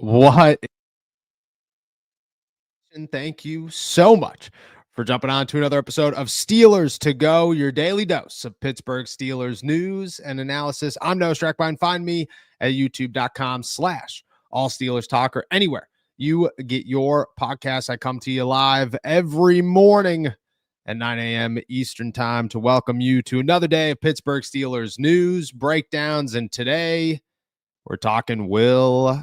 What? And thank you so much for jumping on to another episode of Steelers to Go, your daily dose of Pittsburgh Steelers news and analysis. I'm Noah Strackbein. Find me at youtube.com/all Steelers talk or anywhere you get your podcasts. I come to you live every morning at 9 a.m. Eastern time to welcome you to another day of Pittsburgh Steelers news, breakdowns, and today we're talking Will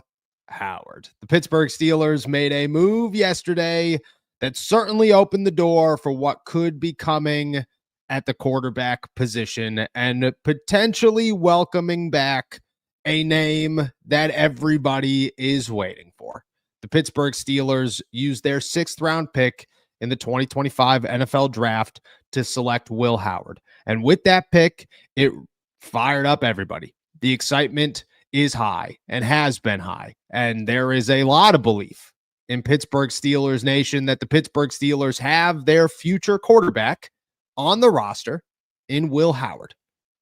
Howard. The Pittsburgh Steelers made a move yesterday that certainly opened the door for what could be coming at the quarterback position and potentially welcoming back a name that everybody is waiting for. The Pittsburgh Steelers used their 6th round pick in the 2025 NFL draft to select Will Howard. And with that pick, it fired up everybody. The excitement is high and has been high. And there is a lot of belief in Pittsburgh Steelers Nation that the Pittsburgh Steelers have their future quarterback on the roster in Will Howard.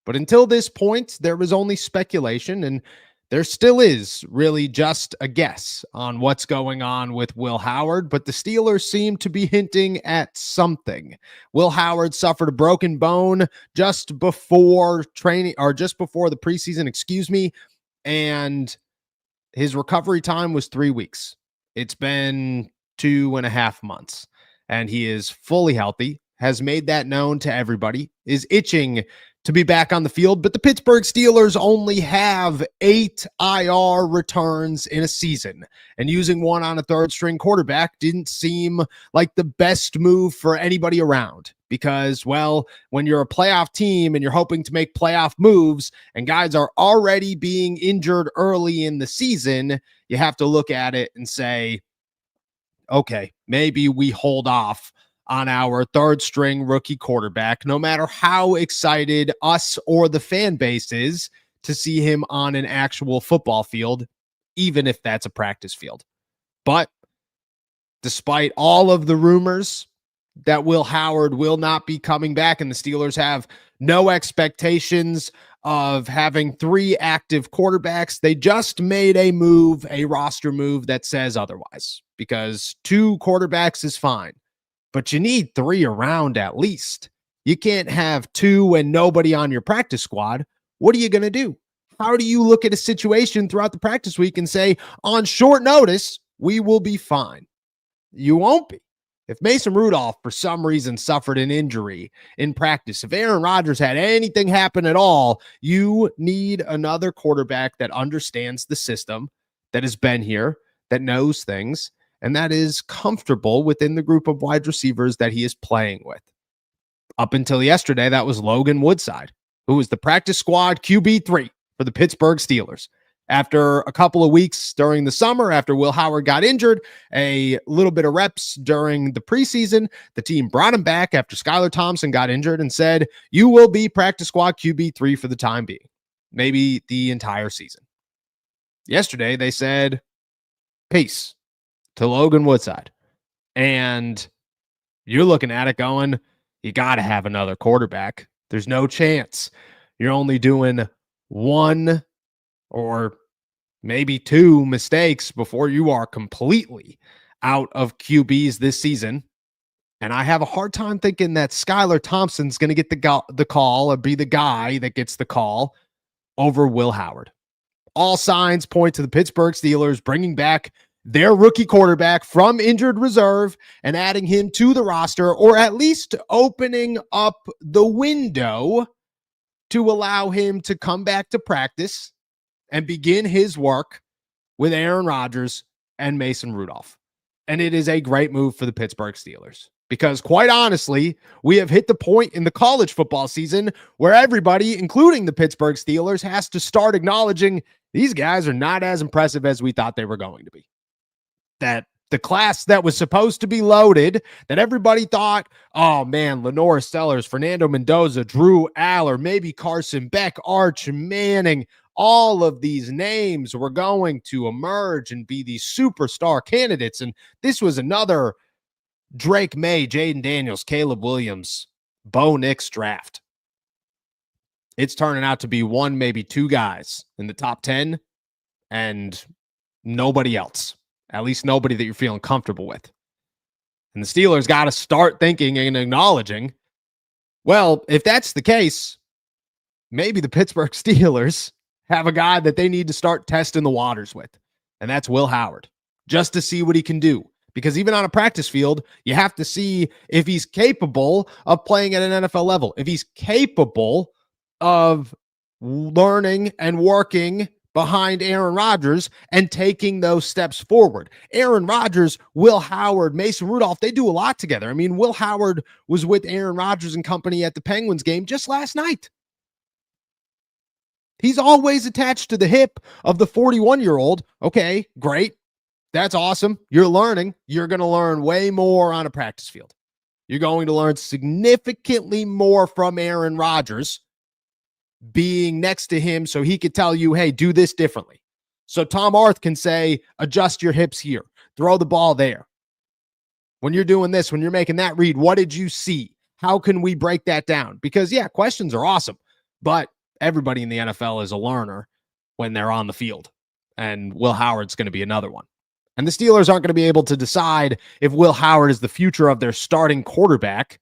But until this point, there was only speculation, and there still is really just a guess on what's going on with Will Howard, but the Steelers seem to be hinting at something. Will Howard suffered a broken bone just before training, or just before the preseason, and his recovery time was 3 weeks. It's been 2.5 months, and he is fully healthy, has made that known to everybody, is itching to be back on the field, but the Pittsburgh Steelers only have 8 IR returns in a season, and using one on a third-string quarterback didn't seem like the best move for anybody around because, well, when you're a playoff team and you're hoping to make playoff moves and guys are already being injured early in the season, you have to look at it and say, okay, maybe we hold off on our third-string rookie quarterback, no matter how excited us or the fan base is to see him on an actual football field, even if that's a practice field. But despite all of the rumors that Will Howard will not be coming back, and the Steelers have no expectations of having 3 active quarterbacks, they just made a move, a roster move that says otherwise, because 2 quarterbacks is fine. But you need 3 around at least. You can't have 2 and nobody on your practice squad. What are you going to do? How do you look at a situation throughout the practice week and say, on short notice, we will be fine? You won't be. If Mason Rudolph, for some reason, suffered an injury in practice, if Aaron Rodgers had anything happen at all, you need another quarterback that understands the system, that has been here, that knows things, and that is comfortable within the group of wide receivers that he is playing with. Up until yesterday, that was Logan Woodside, who was the practice squad QB3 for the Pittsburgh Steelers. After a couple of weeks during the summer, after Will Howard got injured, a little bit of reps during the preseason, the team brought him back after Skylar Thompson got injured and said, you will be practice squad QB3 for the time being, maybe the entire season. Yesterday, they said, peace to Logan Woodside. And you're looking at it going, you got to have another quarterback. There's no chance you're only doing 1 or maybe 2 mistakes before you are completely out of QBs this season. And I have a hard time thinking that Skylar Thompson's going to get the call or be the guy that gets the call over Will Howard. All signs point to the Pittsburgh Steelers bringing back their rookie quarterback from injured reserve and adding him to the roster, or at least opening up the window to allow him to come back to practice and begin his work with Aaron Rodgers and Mason Rudolph. And it is a great move for the Pittsburgh Steelers because, quite honestly, we have hit the point in the college football season where everybody, including the Pittsburgh Steelers, has to start acknowledging these guys are not as impressive as we thought they were going to be. That the class that was supposed to be loaded, that everybody thought, oh man, Lenore Sellers, Fernando Mendoza, Drew Aller, maybe Carson Beck, Arch Manning, all of these names were going to emerge and be these superstar candidates. And this was another Drake May, Jaden Daniels, Caleb Williams, Bo Nix draft. It's turning out to be 1, maybe 2 guys in the top 10, and Nobody else, at least nobody that you're feeling comfortable with. And the Steelers got to start thinking and acknowledging, well, if that's the case, maybe the Pittsburgh Steelers have a guy that they need to start testing the waters with, and that's Will Howard, just to see what he can do. Because even on a practice field, you have to see if he's capable of playing at an NFL level, if he's capable of learning and working behind Aaron Rodgers and taking those steps forward. Aaron Rodgers, Will Howard, Mason Rudolph, they do a lot together. I mean, Will Howard was with Aaron Rodgers and company at the Penguins game just last night. He's always attached to the hip of the 41-year-old. Okay, great. That's awesome. You're learning. You're going to learn way more on a practice field. You're going to learn significantly more from Aaron Rodgers being next to him so he could tell you, hey, do this differently. So Tom Arth can say, adjust your hips here, throw the ball there. When you're doing this, when you're making that read, what did you see? How can we break that down? Because, yeah, questions are awesome, but everybody in the NFL is a learner when they're on the field, and Will Howard's going to be another one. And the Steelers aren't going to be able to decide if Will Howard is the future of their starting quarterback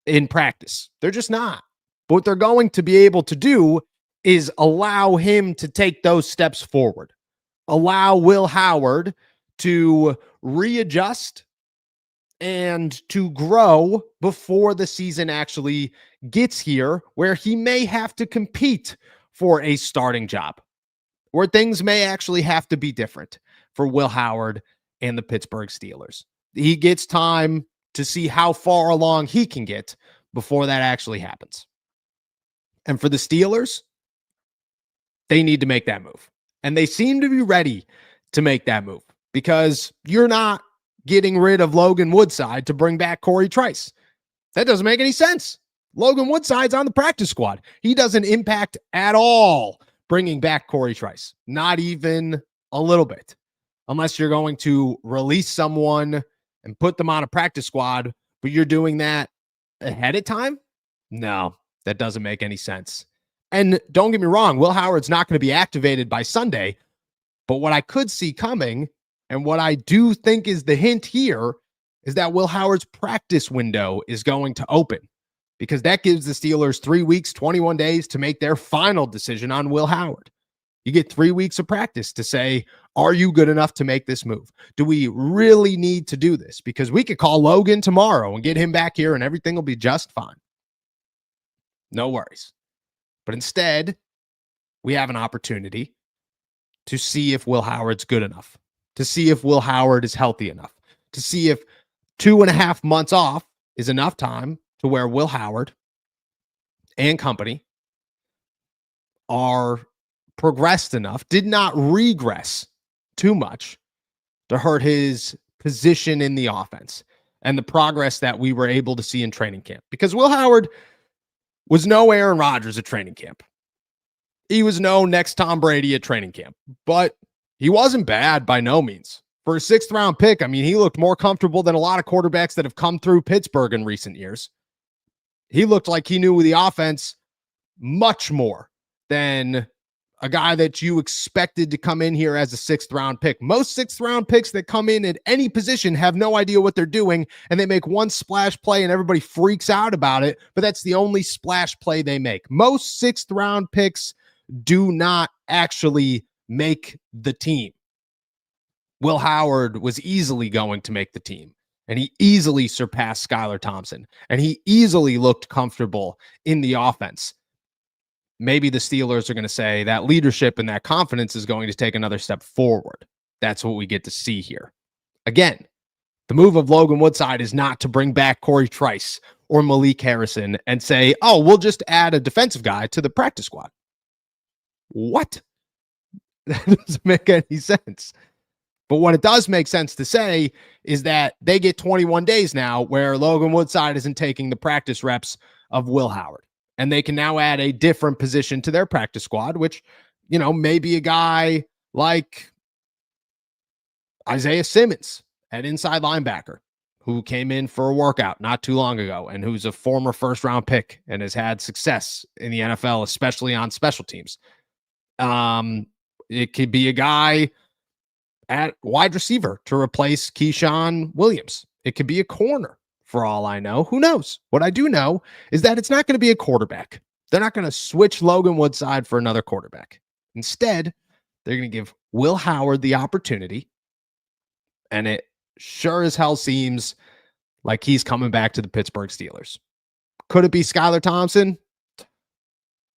in practice. They're just not. But what they're going to be able to do is allow him to take those steps forward. Allow Will Howard to readjust and to grow before the season actually gets here, where he may have to compete for a starting job, where things may actually have to be different for Will Howard and the Pittsburgh Steelers. He gets time to see how far along he can get before that actually happens. And for the Steelers, they need to make that move. And they seem to be ready to make that move, because you're not getting rid of Logan Woodside to bring back Corey Trice. That doesn't make any sense. Logan Woodside's on the practice squad. He doesn't impact at all bringing back Corey Trice. Not even a little bit. Unless you're going to release someone and put them on a practice squad, but you're doing that ahead of time? No, that doesn't make any sense. And don't get me wrong, Will Howard's not going to be activated by Sunday, but what I could see coming, and what I do think is the hint here, is that Will Howard's practice window is going to open, because that gives the Steelers 3 weeks, 21 days to make their final decision on Will Howard. You get 3 weeks of practice to say, are you good enough to make this move? Do we really need to do this? Because we could call Logan tomorrow and get him back here and everything will be just fine. No worries. But instead, we have an opportunity to see if Will Howard's good enough, to see if Will Howard is healthy enough, to see if 2.5 months off is enough time to where Will Howard and company are progressed enough, did not regress too much to hurt his position in the offense and the progress that we were able to see in training camp. Because Will Howard was no Aaron Rodgers at training camp. He was no next Tom Brady at training camp, but he wasn't bad by no means. For a 6th round pick, I mean, he looked more comfortable than a lot of quarterbacks that have come through Pittsburgh in recent years. He looked like he knew the offense much more than a guy that you expected to come in here as a 6th round pick. Most 6th round picks that come in at any position have no idea what they're doing, and they make one splash play and everybody freaks out about it, but that's the only splash play they make. Most 6th round picks do not actually make the team. Will Howard was easily going to make the team, and he easily surpassed Skylar Thompson, and he easily looked comfortable in the offense. Maybe the Steelers are going to say that leadership and that confidence is going to take another step forward. That's what we get to see here. Again, the move of Logan Woodside is not to bring back Corey Trice or Malik Harrison and say, oh, we'll just add a defensive guy to the practice squad. What? That doesn't make any sense. But what it does make sense to say is that they get 21 days now where Logan Woodside isn't taking the practice reps of Will Howard. And they can now add a different position to their practice squad, which, you know, maybe a guy like Isaiah Simmons at inside linebacker, who came in for a workout not too long ago and who's a former 1st round pick and has had success in the NFL, especially on special teams. It could be a guy at wide receiver to replace Keyshawn Williams. It could be a corner for all I know. Who knows? What I do know is that it's not going to be a quarterback. They're not going to switch Logan Woodside for another quarterback. Instead, they're going to give Will Howard the opportunity. And it sure as hell seems like he's coming back to the Pittsburgh Steelers. Could it be Skylar Thompson?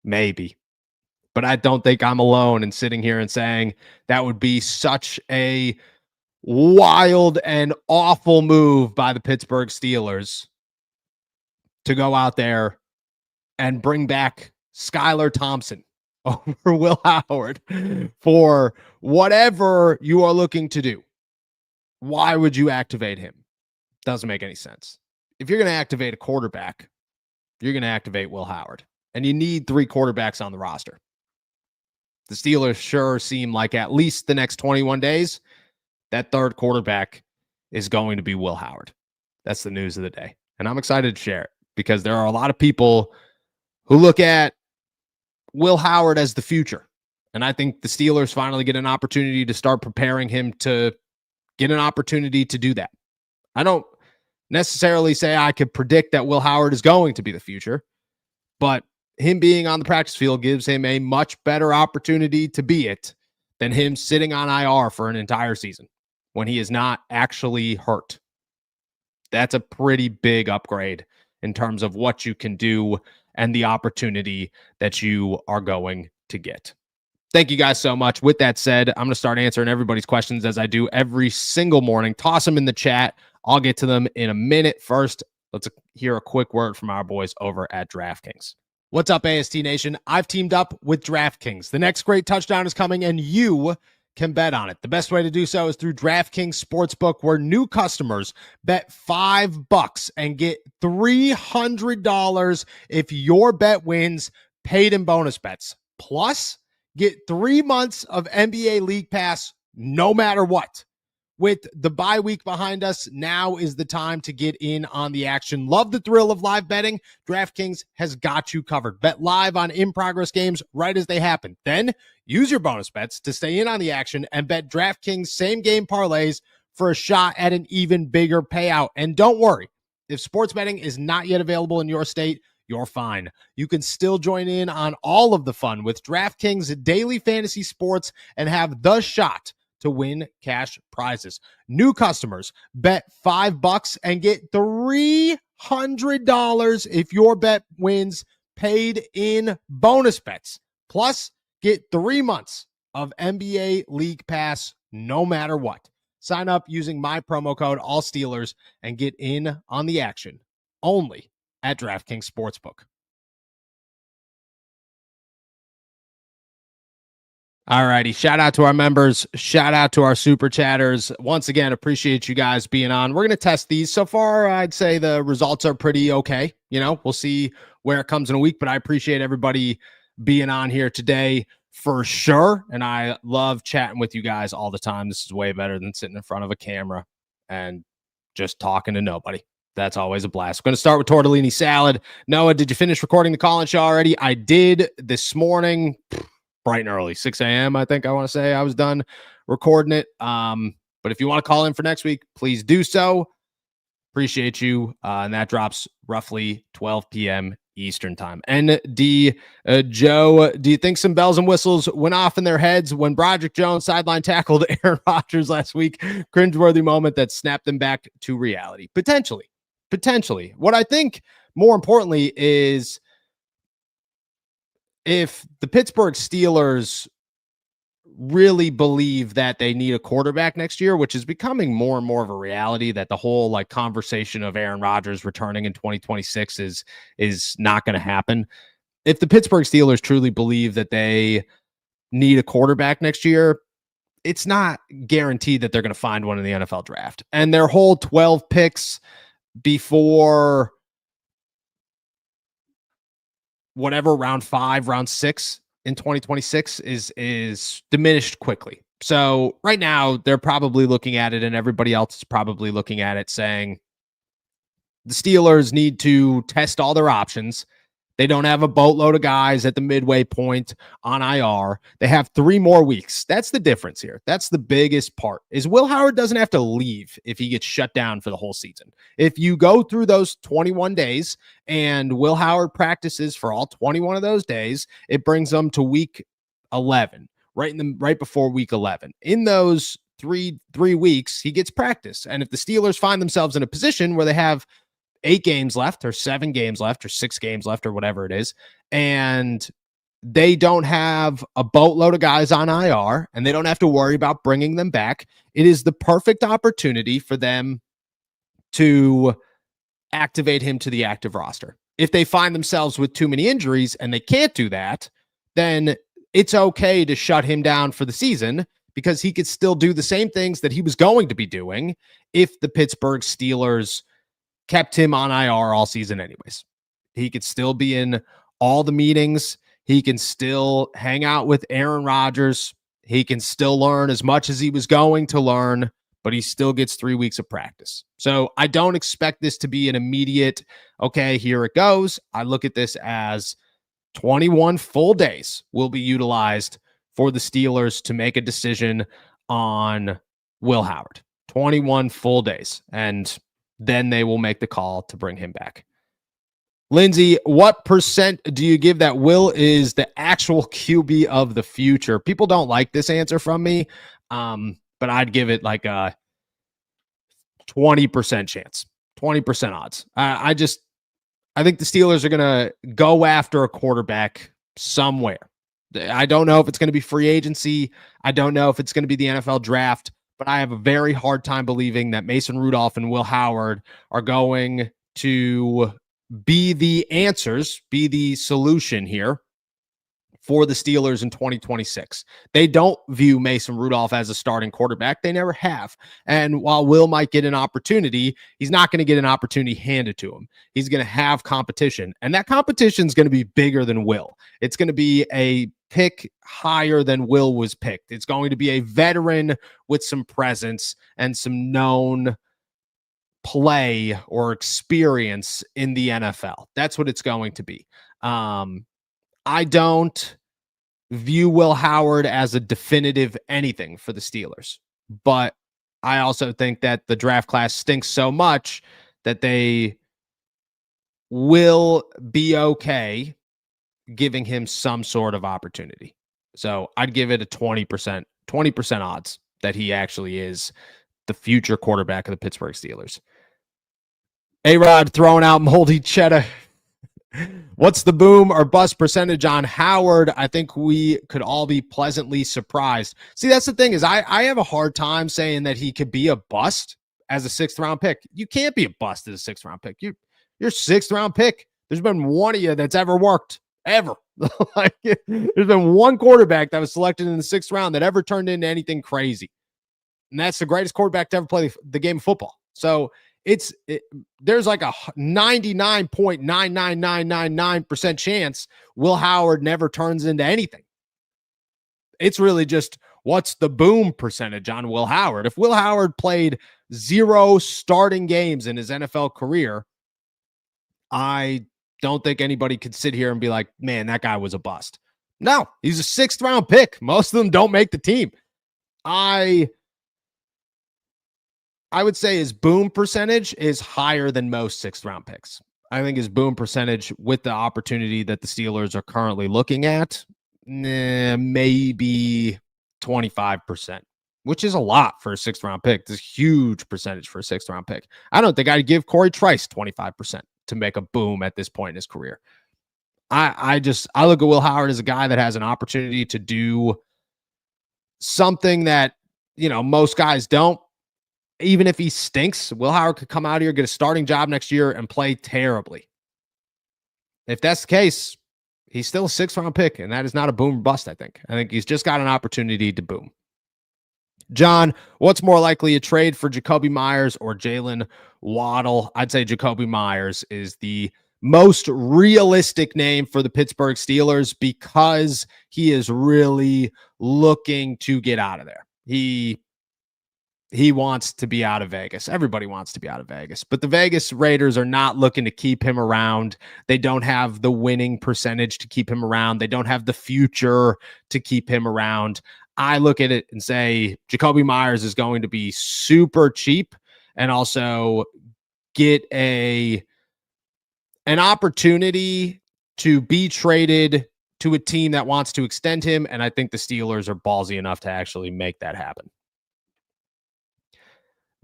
Maybe. But I don't think I'm alone in sitting here and saying that would be such a wild and awful move by the Pittsburgh Steelers to go out there and bring back Skylar Thompson over Will Howard for whatever you are looking to do. Why would you activate him? Doesn't make any sense. If you're going to activate a quarterback, you're going to activate Will Howard. And you need 3 quarterbacks on the roster. The Steelers sure seem like at least the next 21 days, that third quarterback is going to be Will Howard. That's the news of the day. And I'm excited to share it because there are a lot of people who look at Will Howard as the future. And I think the Steelers finally get an opportunity to start preparing him to get an opportunity to do that. I don't necessarily say I could predict that Will Howard is going to be the future, but him being on the practice field gives him a much better opportunity to be it than him sitting on IR for an entire season when he is not actually hurt. That's a pretty big upgrade in terms of what you can do and the opportunity that you are going to get. Thank you guys so much. With that said, I'm going to start answering everybody's questions as I do every single morning. Toss them in the chat. I'll get to them in a minute. First, let's hear a quick word from our boys over at DraftKings. What's up, AST Nation? I've teamed up with DraftKings. The next great touchdown is coming, and you can bet on it. The best way to do so is through DraftKings Sportsbook, where new customers bet $5 and get $300 if your bet wins, paid in bonus bets. Plus, get 3 months of NBA League Pass no matter what. With the bye week behind us, now is the time to get in on the action. Love the thrill of live betting? DraftKings has got you covered. Bet live on in-progress games right as they happen. Then use your bonus bets to stay in on the action and bet DraftKings same-game parlays for a shot at an even bigger payout. And don't worry, if sports betting is not yet available in your state, you're fine. You can still join in on all of the fun with DraftKings daily fantasy sports and have the shot to win cash prizes. New customers bet $5 and get $300 if your bet wins, paid in bonus bets. Plus, get 3 months of NBA League Pass no matter what. Sign up using my promo code AllSteelers and get in on the action only at DraftKings Sportsbook. All righty. Shout out to our members. Shout out to our super chatters. Once again, appreciate you guys being on. We're going to test these. So far, I'd say the results are pretty okay. You know, we'll see where it comes in a week, but I appreciate everybody being on here today for sure. And I love chatting with you guys all the time. This is way better than sitting in front of a camera and just talking to nobody. That's always a blast. I'm going to start with tortellini salad. Noah, did you finish recording the call-in show already? I did this morning. Bright and early, 6 a.m. I think I want to say I was done recording it. But if you want to call in for next week, please do so. Appreciate you. And that drops roughly 12 p.m. Eastern time. And Joe, do you think some bells and whistles went off in their heads when Broderick Jones sideline tackled Aaron Rodgers last week? Cringeworthy moment that snapped them back to reality. Potentially. What I think more importantly is, if the Pittsburgh Steelers really believe that they need a quarterback next year, which is becoming more and more of a reality, that the whole like conversation of Aaron Rodgers returning in 2026 is not going to happen. If the Pittsburgh Steelers truly believe that they need a quarterback next year, it's not guaranteed that they're going to find one in the NFL draft. And their whole 12 picks before whatever, round 5, round 6 in 2026 is diminished quickly. So right now they're probably looking at it, and everybody else is probably looking at it saying the Steelers need to test all their options. They don't have a boatload of guys at the midway point on IR. They have 3 more weeks. That's the difference here. That's the biggest part, is Will Howard doesn't have to leave if he gets shut down for the whole season. If you go through those 21 days and Will Howard practices for all 21 of those days, it brings them to week 11, right before week 11. In those three weeks, he gets practice. And if the Steelers find themselves in a position where they have 8 games left or 7 games left or 6 games left or whatever it is, and they don't have a boatload of guys on IR and they don't have to worry about bringing them back, it is the perfect opportunity for them to activate him to the active roster. If they find themselves with too many injuries and they can't do that, then it's okay to shut him down for the season, because he could still do the same things that he was going to be doing if the Pittsburgh Steelers kept him on IR all season anyways. He could still be in all the meetings. He can still hang out with Aaron Rodgers. He can still learn as much as he was going to learn, but he still gets 3 weeks of practice. So I don't expect this to be an immediate, okay, here it goes. I look at this as 21 full days will be utilized for the Steelers to make a decision on Will Howard. 21 full days. And then they will make the call to bring him back. Lindsay, what percent do you give that Will is the actual QB of the future? People don't like this answer from me, but I'd give it like a 20% chance, 20% odds. I think the Steelers are going to go after a quarterback somewhere. I don't know if it's going to be free agency. I don't know if it's going to be the NFL draft. But I have a very hard time believing that Mason Rudolph and Will Howard are going to be the answers, be the solution here for the Steelers in 2026. They don't view Mason Rudolph as a starting quarterback. They never have. And while Will might get an opportunity, he's not going to get an opportunity handed to him. He's going to have competition. And that competition is going to be bigger than Will. It's going to be a pick higher than Will was picked. It's going to be a veteran with some presence and some known play or experience in the NFL. That's what it's going to be. I don't view Will Howard as a definitive anything for the Steelers, but I also think that the draft class stinks so much that they will be okay giving him some sort of opportunity. So I'd give it a 20% odds that he actually is the future quarterback of the Pittsburgh Steelers. A-Rod throwing out moldy cheddar. What's the boom or bust percentage on Howard? I think we could all be pleasantly surprised. See, that's the thing, is I have a hard time saying that he could be a bust as a 6th round pick. You can't be a bust as a 6th round pick. You're 6th round pick. There's been one of you that's ever worked. Ever. Like, there's been one quarterback that was selected in the 6th round that ever turned into anything crazy. And that's the greatest quarterback to ever play the game of football. So there's like a 99.99999% chance Will Howard never turns into anything. It's really just, what's the boom percentage on Will Howard? If Will Howard played 0 starting games in his NFL career, I don't think anybody could sit here and be like, man, that guy was a bust. No, he's a 6th round pick. Most of them don't make the team. I would say his boom percentage is higher than most 6th round picks. I think his boom percentage, with the opportunity that the Steelers are currently looking at, maybe 25%, which is a lot for a 6th round pick. It's a huge percentage for a 6th round pick. I don't think I'd give Corey Trice 25% to make a boom at this point in his career. I look at Will Howard as a guy that has an opportunity to do something that, most guys don't. Even if he stinks, Will Howard could come out here, get a starting job next year, and play terribly. If that's the case, he's still a 6th round pick, and that is not a boom or bust, I think. I think he's just got an opportunity to boom. John, what's more likely, a trade for Jacoby Myers or Jalen Waddle? I'd say Jacoby Myers is the most realistic name for the Pittsburgh Steelers because he is really looking to get out of there. He he wants to be out of Vegas. Everybody wants to be out of Vegas, but the Vegas Raiders are not looking to keep him around. They don't have the winning percentage to keep him around. They don't have the future to keep him around. I look at it and say Jacoby Myers is going to be super cheap and also get an opportunity to be traded to a team that wants to extend him. And I think the Steelers are ballsy enough to actually make that happen.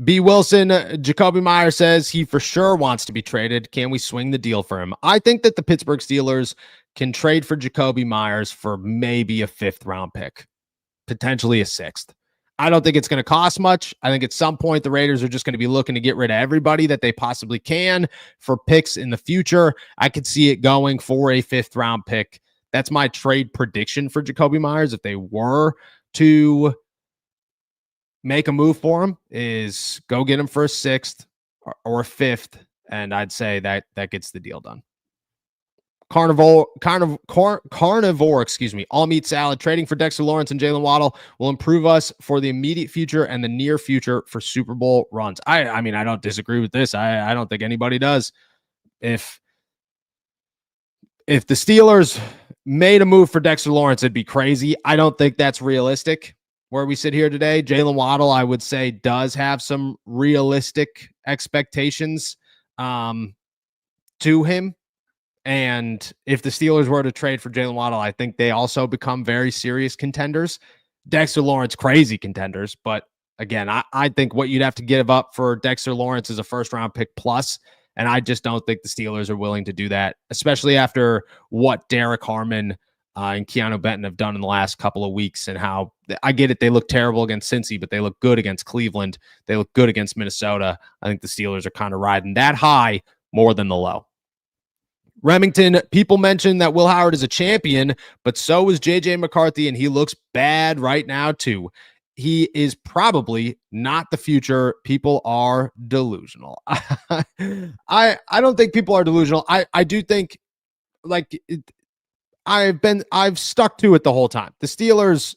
B. Wilson, Jacoby Myers says he for sure wants to be traded. Can we swing the deal for him? I think that the Pittsburgh Steelers can trade for Jacoby Myers for maybe a 5th round pick, potentially a 6th. I don't think it's going to cost much. I think at some point the Raiders are just going to be looking to get rid of everybody that they possibly can for picks in the future. I could see it going for a 5th round pick. That's my trade prediction for Jacoby Myers. If they were to make a move for him, is go get him for a 6th or a 5th. And I'd say that gets the deal done. Carnivore, all meat salad. Trading for Dexter Lawrence and Jalen Waddle will improve us for the immediate future and the near future for Super Bowl runs. I mean, I don't disagree with this. I don't think anybody does. If the Steelers made a move for Dexter Lawrence, it'd be crazy. I don't think that's realistic. Where we sit here today, Jalen Waddle, I would say, does have some realistic expectations to him. And if the Steelers were to trade for Jalen Waddle, I think they also become very serious contenders. Dexter Lawrence, crazy contenders. But again, I think what you'd have to give up for Dexter Lawrence is a 1st round pick plus. And I just don't think the Steelers are willing to do that, especially after what Derek Harmon and Keanu Benton have done in the last couple of weeks, and how I get it. They look terrible against Cincy, but they look good against Cleveland. They look good against Minnesota. I think the Steelers are kind of riding that high more than the low. Remington, people mention that Will Howard is a champion, but so is JJ McCarthy, and he looks bad right now too. He is probably not the future. People are delusional. I don't think people are delusional. I do think, like, I've stuck to it the whole time. The Steelers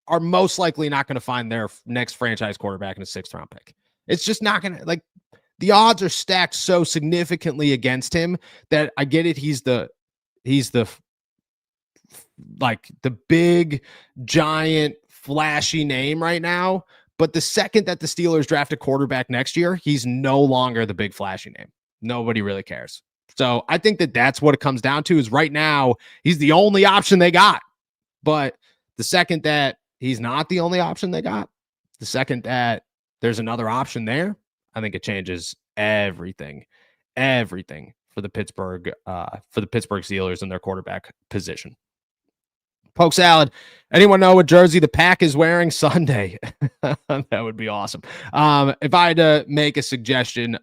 are most likely not going to find their next franchise quarterback in a 6th round pick. It's just not going to, like, the odds are stacked so significantly against him that I get it. He's the like the big, giant, flashy name right now. But the second that the Steelers draft a quarterback next year, he's no longer the big, flashy name. Nobody really cares. So I think that that's what it comes down to, is right now he's the only option they got. But the second that he's not the only option they got, the second that there's another option there, I think it changes everything for the Pittsburgh Steelers and their quarterback position. Poke Salad, anyone know what jersey the Pack is wearing Sunday? That would be awesome. If I had to make a suggestion,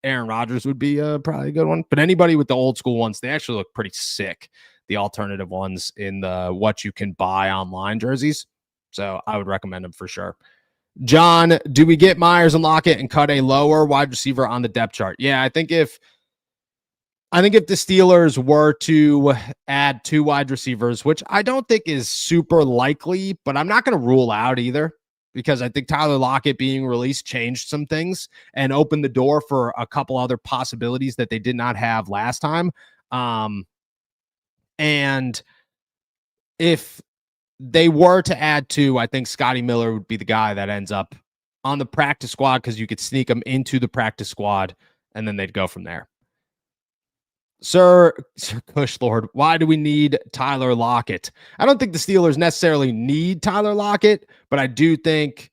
Aaron Rodgers would be probably a good one. But anybody with the old school ones, they actually look pretty sick. The alternative ones in the what you can buy online jerseys. So I would recommend them for sure. John, do we get Myers and Lockett and cut a lower wide receiver on the depth chart? Yeah, I think if the Steelers were to add 2 wide receivers, which I don't think is super likely, but I'm not going to rule out either, because I think Tyler Lockett being released changed some things and opened the door for a couple other possibilities that they did not have last time. And if they were to add 2, I think Scotty Miller would be the guy that ends up on the practice squad, because you could sneak him into the practice squad and then they'd go from there. Sir Cush Lord, why do we need Tyler Lockett? I don't think the Steelers necessarily need Tyler Lockett, but I do think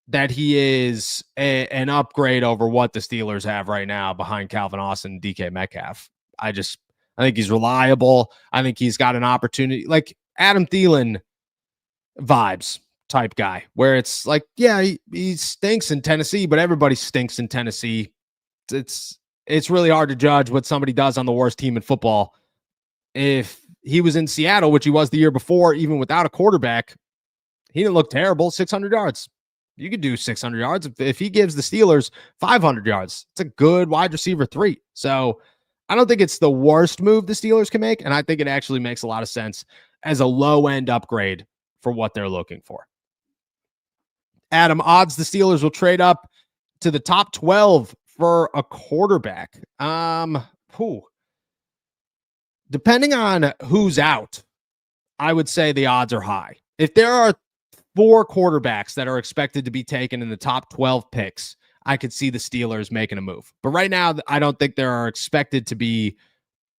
that he is an upgrade over what the Steelers have right now behind Calvin Austin and DK Metcalf. I think he's reliable. I think he's got an opportunity, like Adam Thielen vibes type guy, where it's like, yeah, he stinks in Tennessee, but everybody stinks in Tennessee. It's really hard to judge what somebody does on the worst team in football. If he was in Seattle, which he was the year before, even without a quarterback, he didn't look terrible. 600 yards. You could do 600 yards. If he gives the Steelers 500 yards, it's a good wide receiver 3. So I don't think it's the worst move the Steelers can make, and I think it actually makes a lot of sense as a low-end upgrade for what they're looking for. Adam, odds the Steelers will trade up to the top 12 for a quarterback. Depending on who's out, I would say the odds are high. If there are 4 quarterbacks that are expected to be taken in the top 12 picks, I could see the Steelers making a move. But right now, I don't think there are expected to be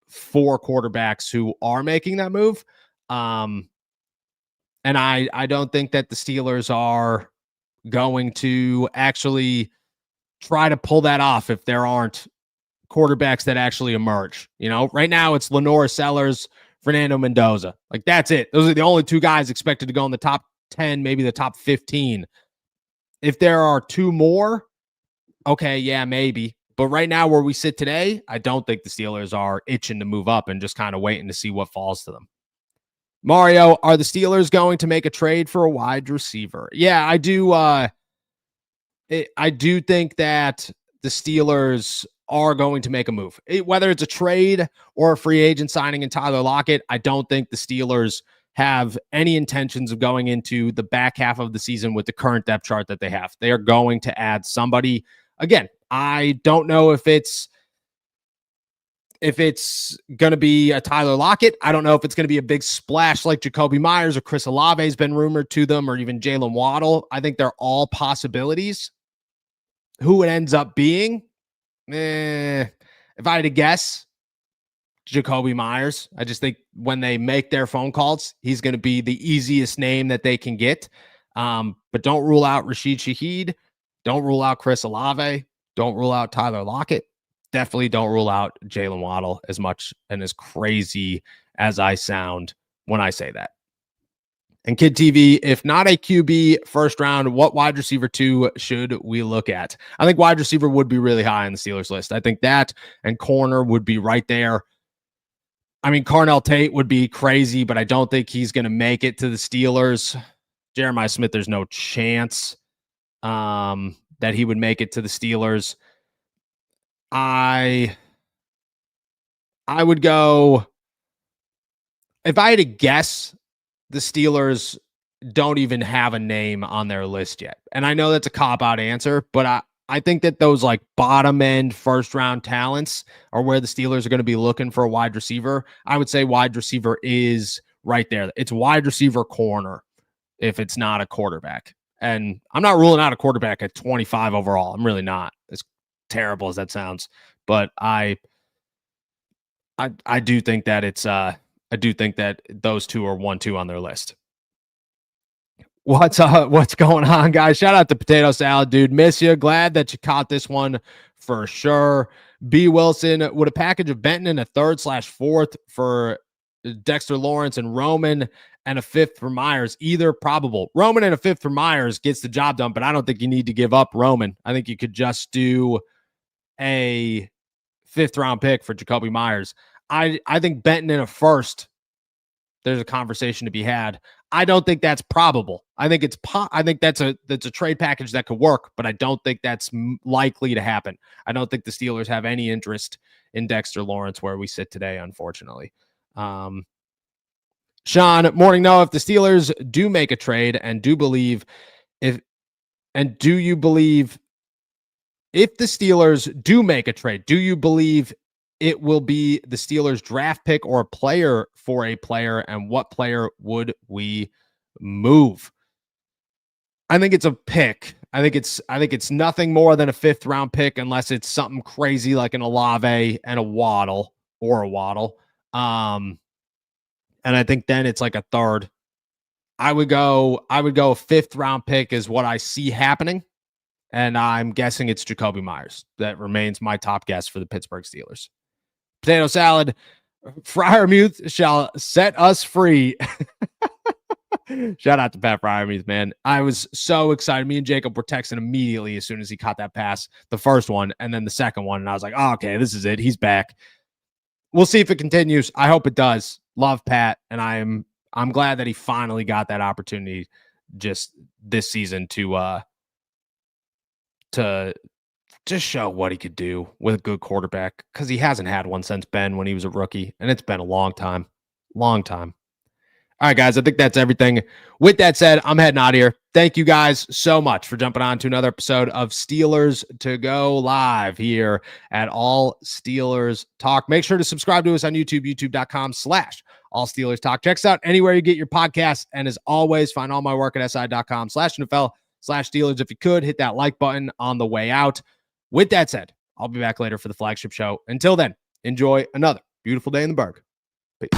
4 quarterbacks who are making that move. And I don't think that the Steelers are going to actually try to pull that off if there aren't quarterbacks that actually emerge. Right now it's Lenore Sellers, Fernando Mendoza. Like, that's it. Those are the only 2 guys expected to go in the top 10, maybe the top 15. If there are 2 more, okay, yeah, maybe. But right now, where we sit today, I don't think the Steelers are itching to move up and just kind of waiting to see what falls to them. Mario, are the Steelers going to make a trade for a wide receiver? Yeah, I do. I do think that the Steelers are going to make a move. Whether it's a trade or a free agent signing in Tyler Lockett, I don't think the Steelers have any intentions of going into the back half of the season with the current depth chart that they have. They are going to add somebody. Again, I don't know if it's going to be a Tyler Lockett. I don't know if it's going to be a big splash like Jacoby Myers or Chris Olave has been rumored to them, or even Jalen Waddle. I think they're all possibilities. Who it ends up being, if I had to guess, Jacoby Myers. I just think when they make their phone calls, he's going to be the easiest name that they can get. But don't rule out Rashid Shaheed. Don't rule out Chris Olave. Don't rule out Tyler Lockett. Definitely don't rule out Jalen Waddle, as much and as crazy as I sound when I say that. And Kid TV, if not a QB first round, what wide receiver 2 should we look at? I think wide receiver would be really high on the Steelers list. I think that and corner would be right there. I mean, Carnell Tate would be crazy, but I don't think he's going to make it to the Steelers. Jeremiah Smith, there's no chance that he would make it to the Steelers. I would go, if I had to guess, the Steelers don't even have a name on their list yet. And I know that's a cop-out answer, but I think that those like bottom-end first-round talents are where the Steelers are going to be looking for a wide receiver. I would say wide receiver is right there. It's wide receiver corner if it's not a quarterback. And I'm not ruling out a quarterback at 25 overall. I'm really not. As terrible as that sounds. But I do think that it's I do think that those 2 are 1-2 on their list. What's going on, guys? Shout out to Potato Salad, dude. Miss you. Glad that you caught this one for sure. B. Wilson, would a package of Benton and a 3rd/4th for Dexter Lawrence and Roman and a 5th for Myers, either probable? Roman and a 5th for Myers gets the job done, but I don't think you need to give up Roman. I think you could just do a 5th round pick for Jacoby Myers. I think Benton in a 1st, there's a conversation to be had. I don't think that's probable. I think that's a trade package that could work, but I don't think that's likely to happen. I don't think the Steelers have any interest in Dexter Lawrence where we sit today, unfortunately. Sean, morning. No, if the Steelers do make a trade and do believe do you believe if the Steelers do make a trade, do you believe it will be the Steelers draft pick or a player for a player, and what player would we move? I think it's a pick. I think it's nothing more than a 5th round pick unless it's something crazy like an Olave and a Waddle or a Waddle. And I think then it's like a 3rd. I would go a 5th round pick is what I see happening. And I'm guessing it's Jacoby Myers. That remains my top guess for the Pittsburgh Steelers. Potato Salad, Fryermuth shall set us free. Shout out to Pat Fryermuth, man. I was so excited. Me and Jacob were texting immediately as soon as he caught that pass, the first one, and then the second one. And I was like, oh, okay, this is it. He's back. We'll see if it continues. I hope it does. Love Pat, and I'm glad that he finally got that opportunity just this season to just show what he could do with a good quarterback, because he hasn't had one since Ben when he was a rookie, and it's been a long time. All right, guys, I think that's everything. With that said, I'm heading out of here. Thank you guys so much for jumping on to another episode of Steelers to Go live here at All Steelers Talk. Make sure to subscribe to us on YouTube, youtube.com/All Steelers Talk. Check us out anywhere you get your podcasts. And as always, find all my work at si.com/NFL/Steelers. If you could, hit that like button on the way out. With that said, I'll be back later for the flagship show. Until then, enjoy another beautiful day in the Berg. Peace.